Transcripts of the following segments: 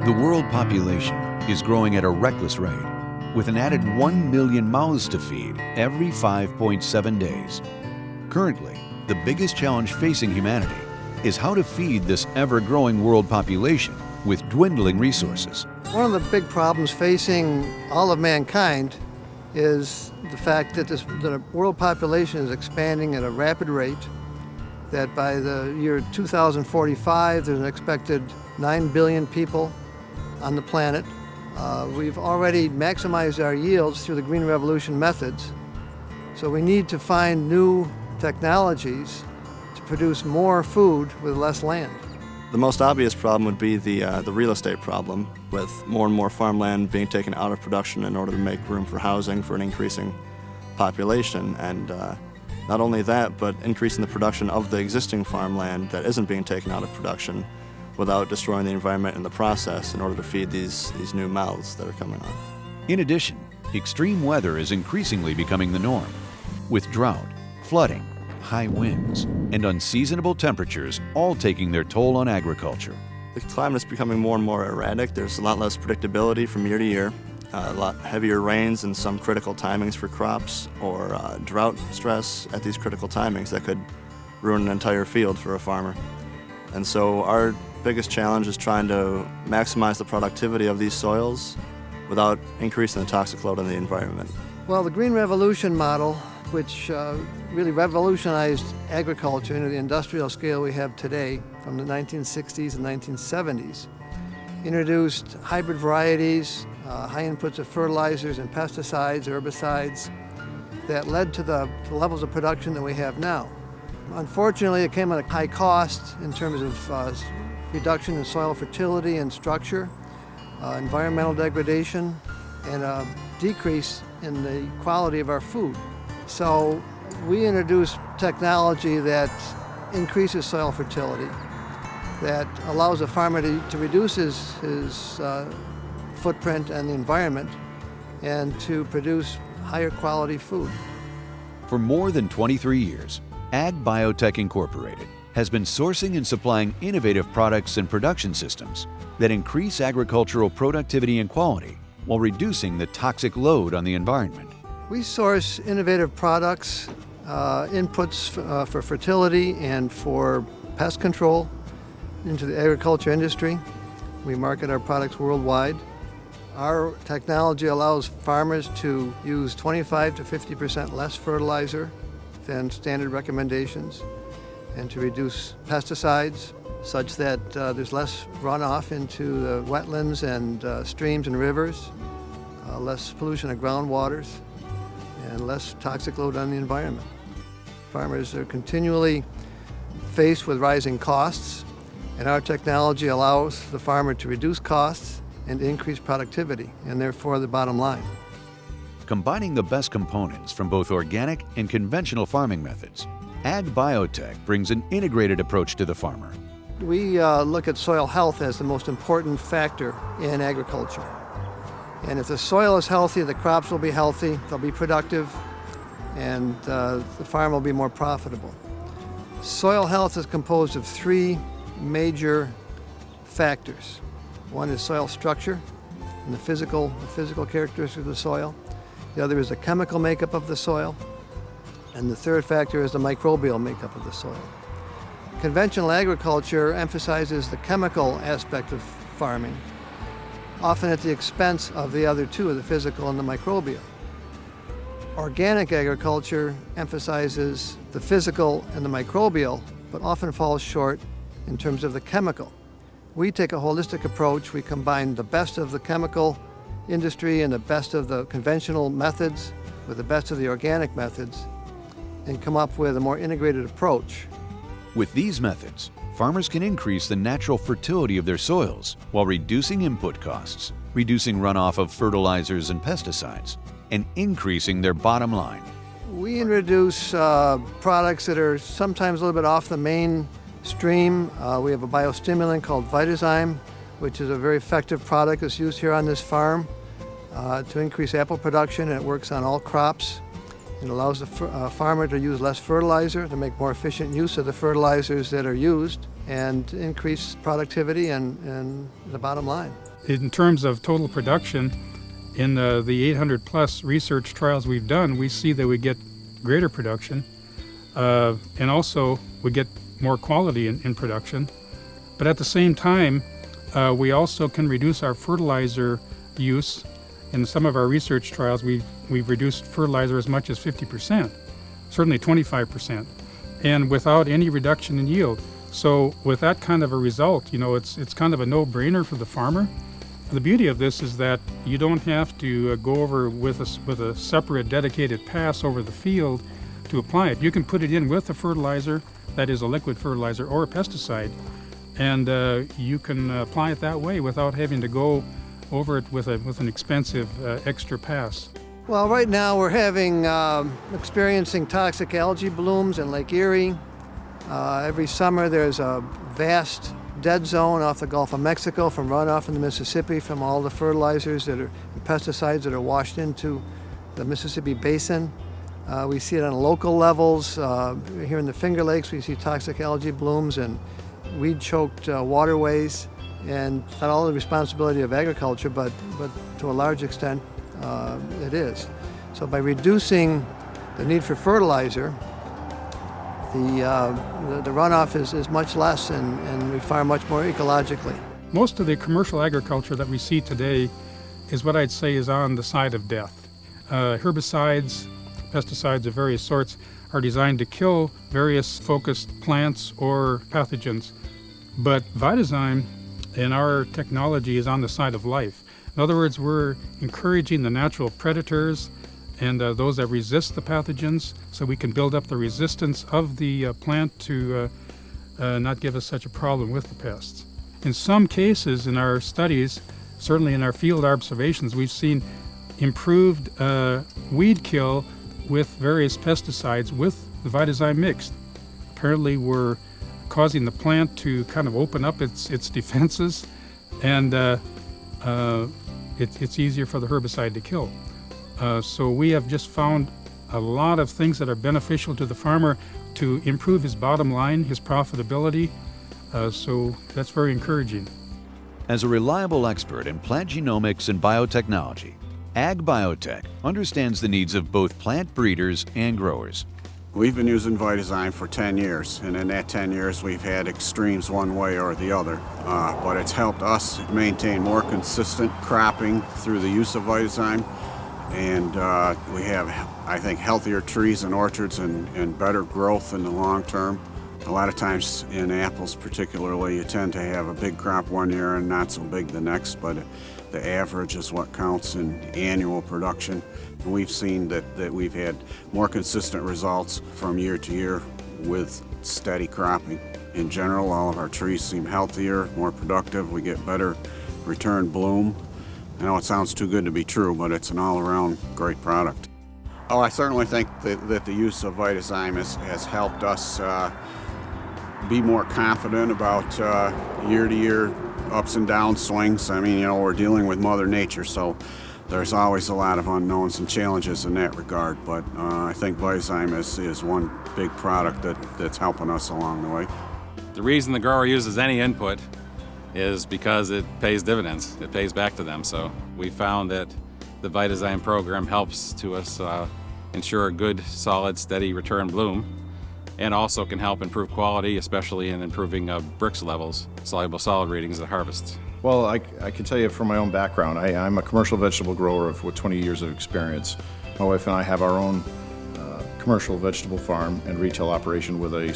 The world population is growing at a reckless rate, with an added 1 million mouths to feed every 5.7 days. Currently, the biggest challenge facing humanity is how to feed this ever-growing world population with dwindling resources. One of the big problems facing all of mankind is the fact that the world population is expanding at a rapid rate, that by the year 2045, there's an expected 9 billion people on the planet. We've already maximized our yields through the Green Revolution methods, so we need to find new technologies to produce more food with less land. The most obvious problem would be the real estate problem, with more and more farmland being taken out of production in order to make room for housing for an increasing population. And not only that, but increasing the production of the existing farmland that isn't being taken out of production without destroying the environment in the process in order to feed these new mouths that are coming on. In addition, extreme weather is increasingly becoming the norm, with drought, flooding, high winds, and unseasonable temperatures all taking their toll on agriculture. The climate is becoming more and more erratic. There's a lot less predictability from year to year, a lot heavier rains and some critical timings for crops, or drought stress at these critical timings that could ruin an entire field for a farmer. And so our biggest challenge is trying to maximize the productivity of these soils without increasing the toxic load on the environment. Well, the Green Revolution model, which really revolutionized agriculture into the industrial scale we have today from the 1960s and 1970s, introduced hybrid varieties, high inputs of fertilizers and pesticides, herbicides, that led to the levels of production that we have now. Unfortunately, it came at a high cost in terms of reduction in soil fertility and structure, environmental degradation, and a decrease in the quality of our food. So we introduced technology that increases soil fertility, that allows a farmer to reduce his footprint on the environment and to produce higher quality food. For more than 23 years, Biotech Incorporated has been sourcing and supplying innovative products and production systems that increase agricultural productivity and quality while reducing the toxic load on the environment. We source innovative products, inputs for fertility and for pest control into the agriculture industry. We market our products worldwide. Our technology allows farmers to use 25 to 50% less fertilizer than standard recommendations, and to reduce pesticides such that there's less runoff into the wetlands and streams and rivers, less pollution of groundwaters, and less toxic load on the environment. Farmers are continually faced with rising costs, and our technology allows the farmer to reduce costs and increase productivity, and therefore the bottom line. Combining the best components from both organic and conventional farming methods, Biotech brings an integrated approach to the farmer. We look at soil health as the most important factor in agriculture. And if the soil is healthy, the crops will be healthy, they'll be productive, and the farm will be more profitable. Soil health is composed of three major factors. One is soil structure and the physical characteristics of the soil. The other is the chemical makeup of the soil. And the third factor is the microbial makeup of the soil. Conventional agriculture emphasizes the chemical aspect of farming, often at the expense of the other two, the physical and the microbial. Organic agriculture emphasizes the physical and the microbial, but often falls short in terms of the chemical. We take a holistic approach. We combine the best of the chemical industry and the best of the conventional methods with the best of the organic methods, and come up with a more integrated approach. With these methods, farmers can increase the natural fertility of their soils while reducing input costs, reducing runoff of fertilizers and pesticides, and increasing their bottom line. We introduce products that are sometimes a little bit off the mainstream. We have a biostimulant called Vitazyme, which is a very effective product that's used here on this farm to increase apple production, and it works on all crops. It allows the farmer to use less fertilizer, to make more efficient use of the fertilizers that are used. and increase productivity and the bottom line. In terms of total production, in the 800 plus research trials we've done, we see that we get greater production, and also we get more quality in production. But at the same time, we also can reduce our fertilizer use. In some of our research trials, we've reduced fertilizer as much as 50%, certainly 25%, and without any reduction in yield. So with that kind of a result, it's kind of a no-brainer for the farmer. The beauty of this is that you don't have to go over with a separate dedicated pass over the field to apply it. You can put it in with a fertilizer, that is a liquid fertilizer or a pesticide, and you can apply it that way without having to go over it with an expensive extra pass. Well, right now we're experiencing toxic algae blooms in Lake Erie. Every summer there's a vast dead zone off the Gulf of Mexico from runoff in the Mississippi from all the fertilizers and pesticides that are washed into the Mississippi Basin. We see it on local levels. Here in the Finger Lakes, we see toxic algae blooms and weed-choked waterways, and not all the responsibility of agriculture, but to a large extent, it is. So by reducing the need for fertilizer, the runoff is much less, and we farm much more ecologically. Most of the commercial agriculture that we see today is what I'd say is on the side of death. Herbicides, pesticides of various sorts are designed to kill various focused plants or pathogens. But Vitazyme and our technology is on the side of life. In other words, we're encouraging the natural predators and those that resist the pathogens, so we can build up the resistance of the plant to not give us such a problem with the pests. In some cases in our studies, certainly in our field observations, we've seen improved weed kill with various pesticides with the Vitazyme mixed. Apparently we're causing the plant to kind of open up its defenses, and it's easier for the herbicide to kill. So we have just found a lot of things that are beneficial to the farmer to improve his bottom line, his profitability, so that's very encouraging. As a reliable expert in plant genomics and biotechnology, Ag Biotech understands the needs of both plant breeders and growers. We've been using Vitazyme for 10 years, and in that 10 years we've had extremes one way or the other. But it's helped us maintain more consistent cropping through the use of Vitazyme, and we have, I think, healthier trees and orchards and better growth in the long term. A lot of times in apples particularly, you tend to have a big crop one year and not so big the next, but the average is what counts in annual production. And we've seen that we've had more consistent results from year to year with steady cropping. In general, all of our trees seem healthier, more productive. We get better return bloom. I know it sounds too good to be true, but it's an all-around great product. Oh, I certainly think that the use of Vitazyme has helped us be more confident about year-to-year ups and down swings. I mean, we're dealing with Mother Nature, so there's always a lot of unknowns and challenges in that regard. But I think Vitazyme is one big product that's helping us along the way. The reason the grower uses any input is because it pays dividends. It pays back to them. So we found that the Vitazyme program helps to us ensure a good, solid, steady return bloom, and also can help improve quality, especially in improving Brix levels, soluble solid readings at harvest. Well, I can tell you from my own background, I'm a commercial vegetable grower with 20 years of experience. My wife and I have our own commercial vegetable farm and retail operation with a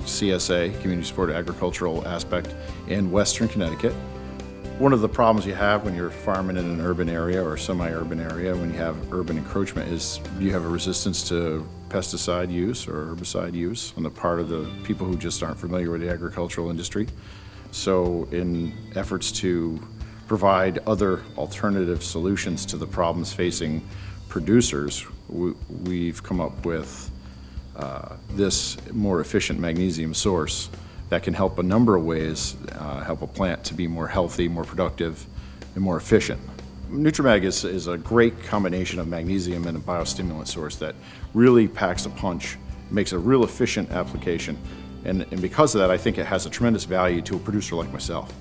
CSA, Community Supported Agricultural Aspect, in Western Connecticut. One of the problems you have when you're farming in an urban area or semi-urban area, when you have urban encroachment, is you have a resistance to pesticide use or herbicide use on the part of the people who just aren't familiar with the agricultural industry. So in efforts to provide other alternative solutions to the problems facing producers, we've come up with this more efficient magnesium source that can help a number of ways, help a plant to be more healthy, more productive, and more efficient. Nutrimag is a great combination of magnesium and a biostimulant source that really packs a punch, makes a real efficient application, And because of that, I think it has a tremendous value to a producer like myself,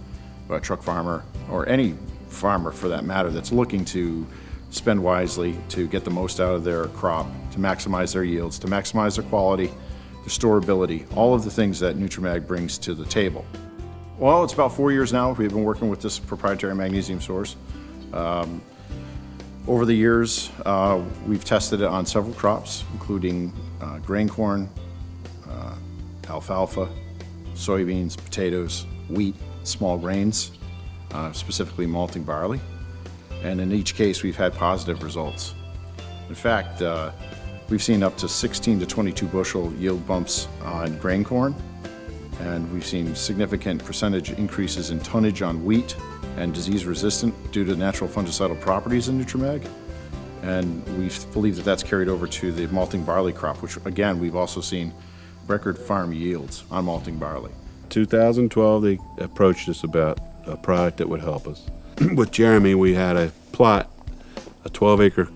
a truck farmer, or any farmer for that matter that's looking to spend wisely, to get the most out of their crop, to maximize their yields, to maximize their quality, their storability, all of the things that Nutrimag brings to the table. Well, it's about 4 years now we've been working with this proprietary magnesium source. Over the years, we've tested it on several crops, including grain corn, alfalfa, soybeans, potatoes, wheat, small grains, specifically malting barley. And in each case, we've had positive results. In fact, we've seen up to 16 to 22 bushel yield bumps on grain corn, and we've seen significant percentage increases in tonnage on wheat and disease resistant due to natural fungicidal properties in Nutrimag. And we believe that that's carried over to the malting barley crop, which again, we've also seen record farm yields on malting barley. 2012, they approached us about a product that would help us. With Jeremy, we had a plot, a 12-acre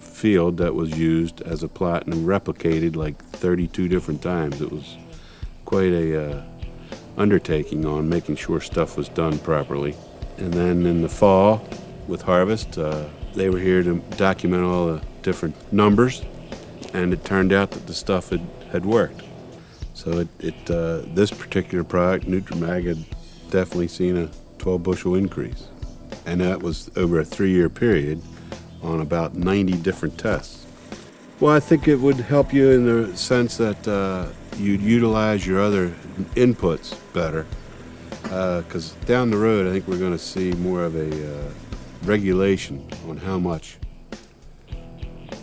field that was used as a plot and replicated like 32 different times. It was quite a undertaking on making sure stuff was done properly. And then in the fall, with harvest, they were here to document all the different numbers, and it turned out that the stuff had worked. So this particular product, Nutrimag, had definitely seen a 12-bushel increase. And that was over a 3-year period on about 90 different tests. Well, I think it would help you in the sense that you'd utilize your other inputs better. Because down the road, I think we're going to see more of a regulation on how much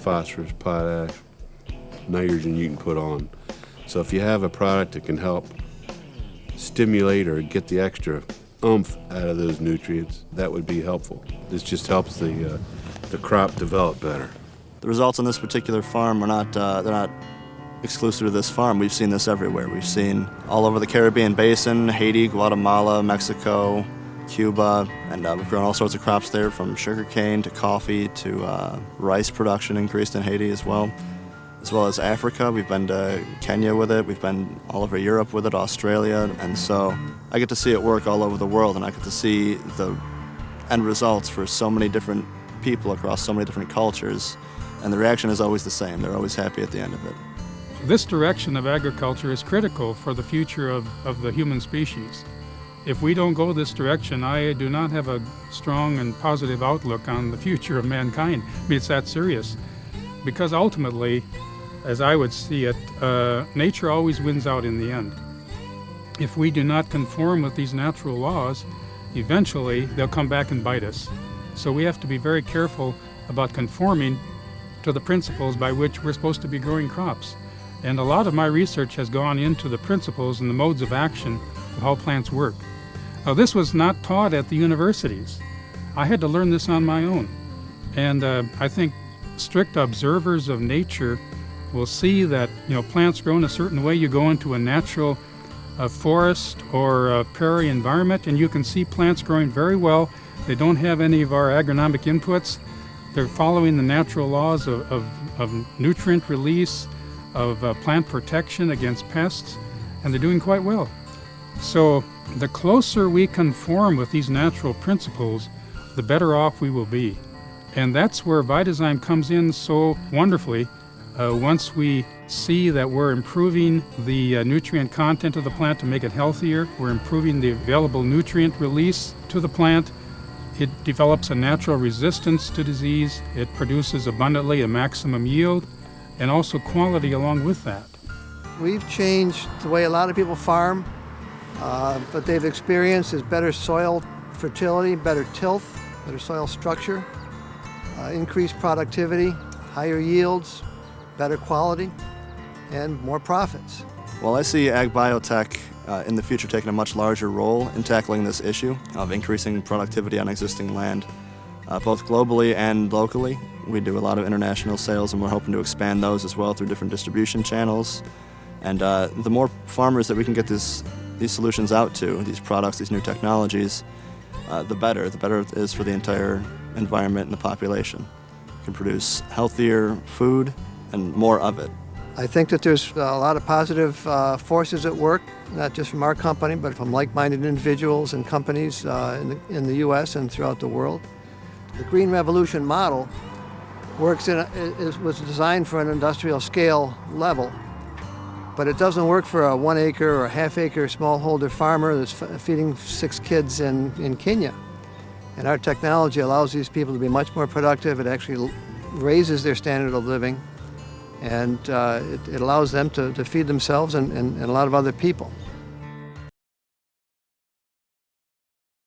phosphorus, potash, nitrogen you can put on. So if you have a product that can help stimulate or get the extra oomph out of those nutrients, that would be helpful. This just helps the crop develop better. The results on this particular farm are they're not exclusive to this farm. We've seen this everywhere. We've seen all over the Caribbean basin, Haiti, Guatemala, Mexico, Cuba, and we've grown all sorts of crops there, from sugarcane to coffee to rice production increased in Haiti as well as Africa. We've been to Kenya with it. We've been all over Europe with it, Australia, and so I get to see it work all over the world, and I get to see the end results for so many different people across so many different cultures, and the reaction is always the same. They're always happy at the end of it. This direction of agriculture is critical for the future of the human species. If we don't go this direction, I do not have a strong and positive outlook on the future of mankind. I mean, it's that serious. Because ultimately, as I would see it, nature always wins out in the end. If we do not conform with these natural laws, eventually they'll come back and bite us. So we have to be very careful about conforming to the principles by which we're supposed to be growing crops. And a lot of my research has gone into the principles and the modes of action of how plants work. Now, this was not taught at the universities. I had to learn this on my own. And I think strict observers of nature will see that, plants grow in a certain way. You go into a natural forest or a prairie environment, and you can see plants growing very well. They don't have any of our agronomic inputs. They're following the natural laws of nutrient release, of plant protection against pests, and they're doing quite well. So the closer we conform with these natural principles, the better off we will be. And that's where Vitazyme comes in so wonderfully. Once we see that we're improving the nutrient content of the plant to make it healthier, we're improving the available nutrient release to the plant, it develops a natural resistance to disease, it produces abundantly a maximum yield, and also quality along with that. We've changed the way a lot of people farm. What they've experienced is better soil fertility, better tilth, better soil structure, increased productivity, higher yields, better quality, and more profits. Well, I see Ag Biotech in the future taking a much larger role in tackling this issue of increasing productivity on existing land, both globally and locally. We do a lot of international sales, and we're hoping to expand those as well through different distribution channels. And the more farmers that we can get these solutions out to, these products, these new technologies, the better it is for the entire environment and the population. We can produce healthier food and more of it. I think that there's a lot of positive forces at work, not just from our company, but from like-minded individuals and companies in the U.S. and throughout the world. The Green Revolution model was designed for an industrial scale level, but it doesn't work for a 1 acre or a half-acre smallholder farmer that's feeding 6 kids in Kenya. And our technology allows these people to be much more productive. It actually raises their standard of living, and it allows them to feed themselves and a lot of other people.